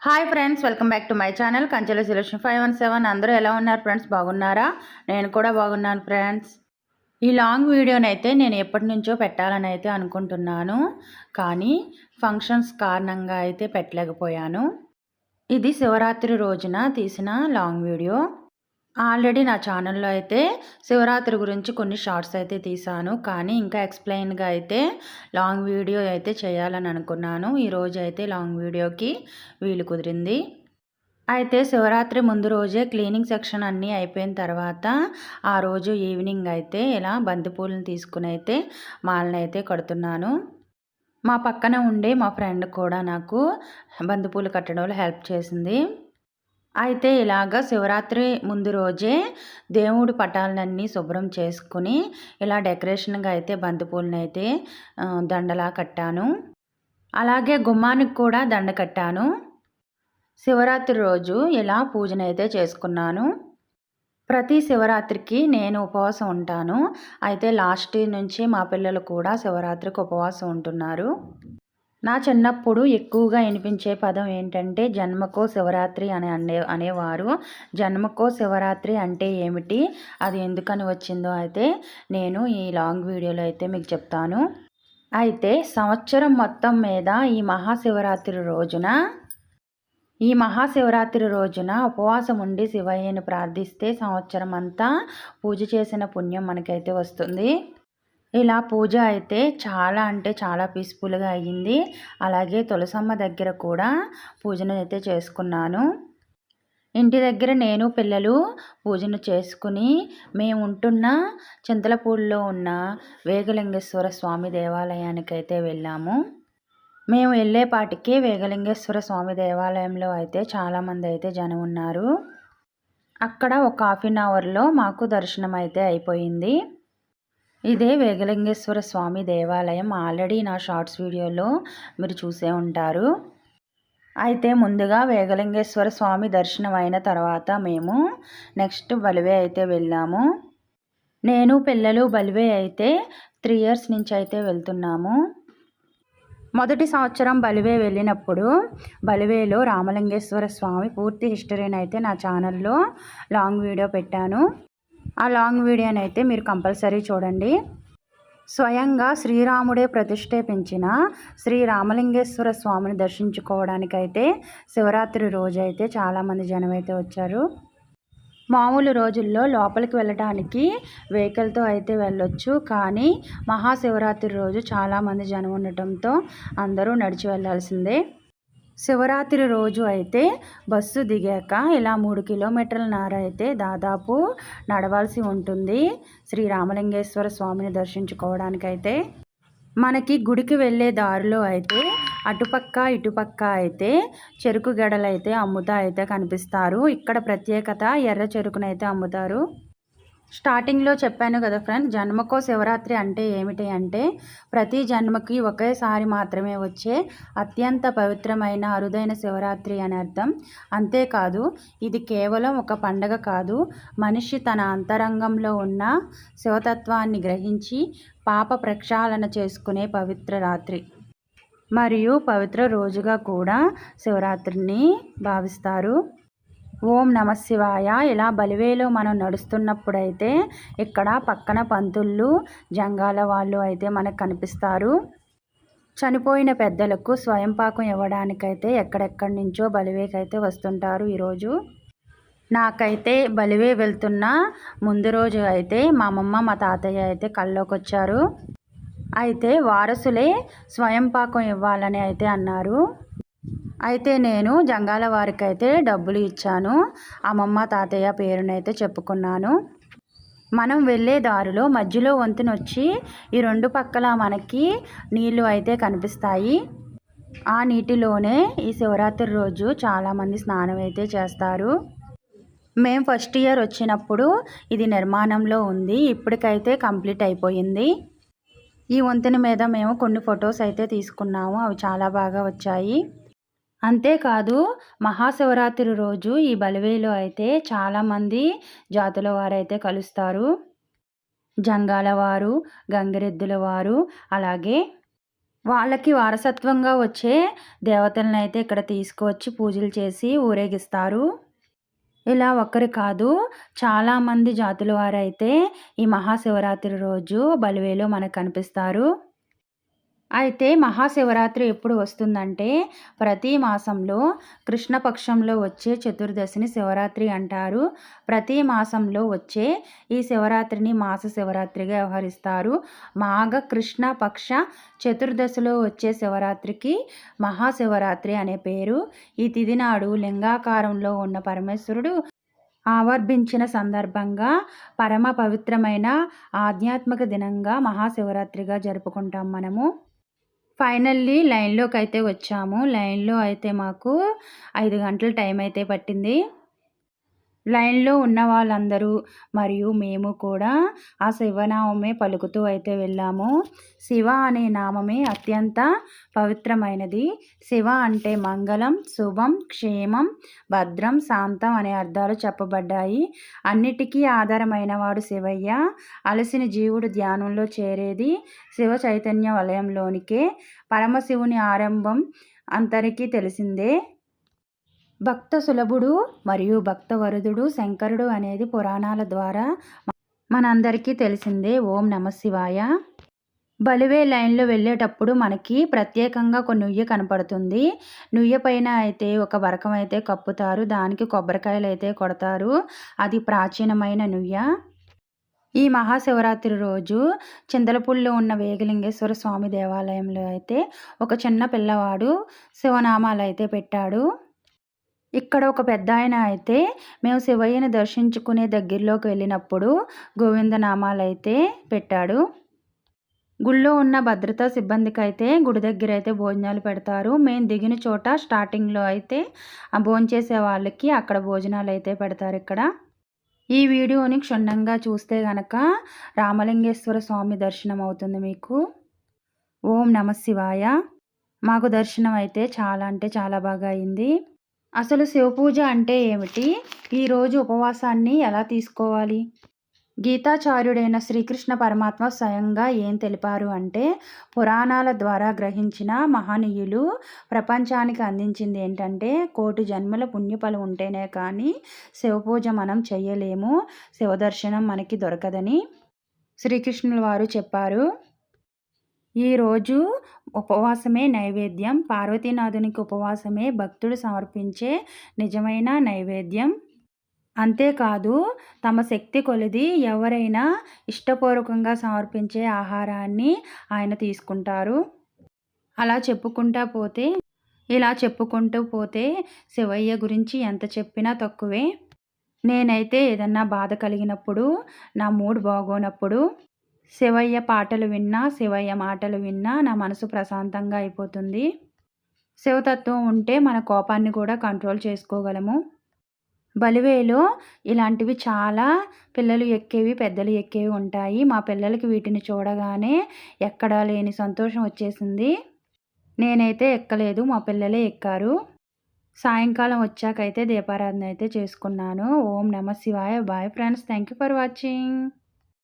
Hi friends, welcome back to my channel Kanchela selection 517. అందరూ ఎలా ఉన్నారు ఫ్రెండ్స్? బాగున్నారా? నేను కూడా బాగున్నాను ఫ్రెండ్స్. ఈ లాంగ్ వీడియోనైతే నేను ఎప్పటి నుంచో పెట్టాలని అయితే అనుకుంటున్నాను, కానీ ఫంక్షన్స్ కారణంగా అయితే పెట్టలేకపోయాను. ఇది శివరాత్రి రోజున తీసిన లాంగ్ వీడియో. ఆల్రెడీ నా ఛానల్లో అయితే శివరాత్రి గురించి కొన్ని షార్ట్స్ అయితే తీసాను, కానీ ఇంకా ఎక్స్ప్లెయిన్గా అయితే లాంగ్ వీడియో అయితే చేయాలని అనుకున్నాను. ఈరోజు అయితే లాంగ్ వీడియోకి వీలు కుదిరింది. అయితే శివరాత్రి ముందు రోజే క్లీనింగ్ సెక్షన్ అన్నీ అయిపోయిన తర్వాత ఆ రోజు ఈవినింగ్ అయితే ఇలా బంతిపూలను తీసుకుని అయితే మాలను అయితే కడుతున్నాను. మా పక్కన ఉండే మా ఫ్రెండ్ కూడా నాకు బంతిపూలు కట్టడంలో హెల్ప్ చేసింది. అయితే ఇలాగ శివరాత్రి ముందు రోజే దేవుడి పటాలన్నీ శుభ్రం చేసుకుని ఇలా డెకరేషన్గా అయితే బంతిపూలను అయితే దండలా కట్టాను. అలాగే గుమ్మానికి కూడా దండ కట్టాను. శివరాత్రి రోజు ఇలా పూజనైతే చేసుకున్నాను. ప్రతి శివరాత్రికి నేను ఉపవాసం ఉంటాను. అయితే లాస్ట్ ఇయర్ నుంచి మా పిల్లలు కూడా శివరాత్రికి ఉపవాసం ఉంటున్నారు. నా చిన్నప్పుడు ఎక్కువగా వినిపించే పదం ఏంటంటే జన్మకో శివరాత్రి అని అనేవారు. జన్మకో శివరాత్రి అంటే ఏమిటి, అది ఎందుకని వచ్చిందో అయితే నేను ఈ లాంగ్ వీడియోలో అయితే మీకు చెప్తాను. అయితే సంవత్సరం మొత్తం మీద ఈ మహాశివరాత్రి రోజున ఉపవాసం ఉండి శివయ్యను ప్రార్థిస్తే సంవత్సరం అంతా పూజ చేసిన పుణ్యం మనకైతే వస్తుంది. ఇలా పూజ అయితే చాలా అంటే చాలా పీస్ఫుల్గా అయ్యింది. అలాగే తులసమ్మ దగ్గర కూడా పూజను అయితే చేసుకున్నాను. ఇంటి దగ్గర నేను పిల్లలు పూజను చేసుకుని మేము ఉంటున్న చింతలపూడిలో ఉన్న వేగలింగేశ్వర స్వామి దేవాలయానికి అయితే వెళ్ళాము. మేము వెళ్ళేపాటికి వేగలింగేశ్వర స్వామి దేవాలయంలో అయితే చాలామంది అయితే జనం ఉన్నారు. అక్కడ ఒక హాఫ్ అన్ అవర్లో మాకు దర్శనం అయితే అయిపోయింది. ఇదే వేగలింగేశ్వర స్వామి దేవాలయం. ఆల్రెడీ నా షార్ట్స్ వీడియోలో మీరు చూసే ఉంటారు. అయితే ముందుగా వేగలింగేశ్వర స్వామి దర్శనం అయిన తర్వాత మేము నెక్స్ట్ బలివే అయితే వెళ్ళాము. నేను పిల్లలు బలివే అయితే 3 ఇయర్స్ నుంచి అయితే వెళ్తున్నాము. మొదటి సంవత్సరం బలివే వెళ్ళినప్పుడు బలివేలో రామలింగేశ్వర స్వామి పూర్తి హిస్టరీని అయితే నా ఛానల్లో లాంగ్ వీడియో పెట్టాను. ఆ లాంగ్ వీడియోని అయితే మీరు కంపల్సరీ చూడండి. స్వయంగా శ్రీరాముడే ప్రతిష్ఠాపించిన శ్రీ రామలింగేశ్వర స్వామిని దర్శించుకోవడానికైతే శివరాత్రి రోజు అయితే చాలామంది జనం అయితే వచ్చారు. మామూలు రోజుల్లో లోపలికి వెళ్ళడానికి వెహికల్తో అయితే వెళ్ళొచ్చు, కానీ మహాశివరాత్రి రోజు చాలామంది జనం ఉండటంతో అందరూ నడిచి వెళ్ళాల్సిందే. శివరాత్రి రోజు అయితే బస్సు దిగాక ఇలా 3 కిలోమీటర్ల నార అయితే దాదాపు నడవాల్సి ఉంటుంది శ్రీ రామలింగేశ్వర స్వామిని దర్శించుకోవడానికైతే. మనకి గుడికి వెళ్ళే దారిలో అయితే అటుపక్క ఇటుపక్క అయితే చెరుకు గడలు అయితే అమ్ముతా అయితే కనిపిస్తారు. ఇక్కడ ప్రత్యేకత ఎర్ర చెరుకునైతే అమ్ముతారు. స్టార్టింగ్లో చెప్పాను కదా ఫ్రెండ్స్, జన్మకో శివరాత్రి అంటే ఏమిటి అంటే ప్రతి జన్మకి ఒకేసారి మాత్రమే వచ్చే అత్యంత పవిత్రమైన అరుదైన శివరాత్రి అని అర్థం. అంతేకాదు ఇది కేవలం ఒక పండగ కాదు, మనిషి తన అంతరంగంలో ఉన్న శివతత్వాన్ని గ్రహించి పాప ప్రక్షాళన చేసుకునే పవిత్ర రాత్రి మరియు పవిత్ర రోజుగా కూడా శివరాత్రిని భావిస్తారు. ఓం నమ శివాయ. ఇలా బలివేలో మనం నడుస్తున్నప్పుడైతే ఇక్కడ పక్కన పంతుళ్ళు జంగాల వాళ్ళు అయితే మనకు కనిపిస్తారు. చనిపోయిన పెద్దలకు స్వయంపాకం ఇవ్వడానికైతే ఎక్కడెక్కడి నుంచో బలివేకైతే వస్తుంటారు. ఈరోజు నాకైతే బలివే వెళ్తున్న ముందు రోజు అయితే మా అమ్మమ్మ మా తాతయ్య అయితే కల్లోకి వచ్చారు. అయితే వారసులే స్వయంపాకం ఇవ్వాలని అయితే అన్నారు. అయితే నేను జంగాల వారికి అయితే డబ్బులు ఇచ్చాను. అమ్మమ్మ తాతయ్య పేరునైతే చెప్పుకున్నాను. మనం వెళ్ళే దారిలో మధ్యలో వంతెనొచ్చి ఈ 2 పక్కల మనకి నీళ్లు అయితే కనిపిస్తాయి. ఆ నీటిలోనే ఈ శివరాత్రి రోజు చాలామంది స్నానం అయితే చేస్తారు. మేము ఫస్ట్ ఇయర్ వచ్చినప్పుడు ఇది నిర్మాణంలో ఉంది, ఇప్పటికైతే కంప్లీట్ అయిపోయింది. ఈ వంతెన మీద మేము కొన్ని ఫొటోస్ అయితే తీసుకున్నాము, అవి చాలా బాగా వచ్చాయి. అంతేకాదు మహాశివరాత్రి రోజు ఈ బలివేలో అయితే చాలామంది జాతుల వారైతే కలుస్తారు. జంగాల వారు, గంగిరెద్దుల వారు, అలాగే వాళ్ళకి వారసత్వంగా వచ్చే దేవతలనైతే ఇక్కడ తీసుకువచ్చి పూజలు చేసి ఊరేగిస్తారు. ఇలా ఒక్కరు కాదు, చాలామంది జాతుల వారైతే ఈ మహాశివరాత్రి రోజు బలివేలో మనకు కనిపిస్తారు. అయితే మహాశివరాత్రి ఎప్పుడు వస్తుందంటే, ప్రతి మాసంలో కృష్ణపక్షంలో వచ్చే చతుర్దశిని శివరాత్రి అంటారు. ప్రతి మాసంలో వచ్చే ఈ శివరాత్రిని మాస శివరాత్రిగా వ్యవహరిస్తారు. మాఘ కృష్ణ పక్ష చతుర్దశిలో వచ్చే శివరాత్రికి మహాశివరాత్రి అనే పేరు. ఈ తిథి నాడు లింగాకారంలో ఉన్న పరమేశ్వరుడు ఆవర్భించిన సందర్భంగా పరమ పవిత్రమైన ఆధ్యాత్మిక దినంగా మహాశివరాత్రిగా జరుపుకుంటాం మనము. ఫైనల్లీ లైన్‌లోకైతే వచ్చాము. లైన్‌లో అయితే మాకు 5 గంటలు టైం అయితే పట్టింది. లైన్‌లో ఉన్న వాళ్ళందరూ మరియు మేము కూడా ఆ శివనామమే పలుకుతూ అయితే వెళ్ళాము. శివ అనే నామమే అత్యంత పవిత్రమైనది. శివ అంటే మంగళం, శుభం, క్షేమం, భద్రం, శాంతం అనే అర్థాలు చెప్పబడ్డాయి. అన్నిటికీ ఆధారమైనవాడు శివయ్య. అలసిన జీవుడు ధ్యానంలో చేరేది శివ చైతన్య వలయంలోనికే. పరమశివుని ఆరంభం అందరికీ తెలిసిందే. భక్త సులభుడు మరియు భక్తవరదుడు శంకరుడు అనేది పురాణాల ద్వారా మనందరికీ తెలిసిందే. ఓం నమఃశివాయ. బలివే లైన్‌లో వెళ్ళేటప్పుడు మనకి ప్రత్యేకంగా ఒక నుయ్య కనపడుతుంది. నుయ్య పైన అయితే ఒక బరకం అయితే కప్పుతారు. దానికి కొబ్బరికాయలైతే కొడతారు. అది ప్రాచీనమైన నుయ్య. ఈ మహాశివరాత్రి రోజు చింతలపూడిలో ఉన్న వేగలింగేశ్వర స్వామి దేవాలయంలో అయితే ఒక చిన్న పిల్లవాడు శివనామాలైతే పెట్టాడు. ఇక్కడ ఒక పెద్దాయన అయితే మేము శివయ్యని దర్శించుకునే దగ్గరలోకి వెళ్ళినప్పుడు గోవిందనామాలైతే పెట్టాడు. గుళ్ళో ఉన్న భద్రతా సిబ్బందికైతే గుడి దగ్గరైతే భోజనాలు పెడతారు. మేము దిగిన చోట స్టార్టింగ్‌లో అయితే భోంచేసే వాళ్ళకి అక్కడ భోజనాలైతే పెడతారిక్కడ. ఈ వీడియోని క్షుణ్ణంగా చూస్తే గనక రామలింగేశ్వర స్వామి దర్శనం అవుతుంది మీకు. ఓం నమఃశివాయ. మాకు దర్శనం అయితే చాలా అంటే చాలా బాగా అయింది. అసలు శివపూజ అంటే ఏమిటి? ఈరోజు ఉపవాసాన్ని ఎలా తీసుకోవాలి? గీతాచార్యుడైన శ్రీకృష్ణ పరమాత్మ స్వయంగా ఏం తెలిపారు అంటే, పురాణాల ద్వారా గ్రహించిన మహనీయులు ప్రపంచానికి అందించింది ఏంటంటే, కోటి జన్మల పుణ్యఫలం ఉంటేనే కానీ శివపూజ మనం చెయ్యలేము, శివదర్శనం మనకి దొరకదని శ్రీకృష్ణుల వారు చెప్పారు. ఈరోజు ఉపవాసమే నైవేద్యం. పార్వతీనాథునికి ఉపవాసమే భక్తుడు సమర్పించే నిజమైన నైవేద్యం. అంతేకాదు, తమ శక్తి కొలది ఎవరైనా ఇష్టపూర్వకంగా సమర్పించే ఆహారాన్ని ఆయన తీసుకుంటారు. ఇలా చెప్పుకుంటూ పోతే శివయ్య గురించి ఎంత చెప్పినా తక్కువే. నేనైతే ఏదన్నా బాధ కలిగినప్పుడు, నా మూడ్ బాగోనప్పుడు శివయ్య పాటలు విన్నా, శివయ్య మాటలు విన్నా నా మనసు ప్రశాంతంగా అయిపోతుంది. శివతత్వం ఉంటే మన కోపాన్ని కూడా కంట్రోల్ చేసుకోగలము. బలివేలో ఇలాంటివి చాలా పిల్లలు ఎక్కేవి, పెద్దలు ఎక్కేవి ఉంటాయి. మా పిల్లలకి వీటిని చూడగానే ఎక్కడా లేని సంతోషం వచ్చేసింది. నేనైతే ఎక్కలేదు, మా పిల్లలే ఎక్కారు. సాయంకాలం వచ్చాకైతే దీపారాధన అయితే చేసుకున్నాను. ఓం నమఃశివాయ. Bye friends. Thank you for watching.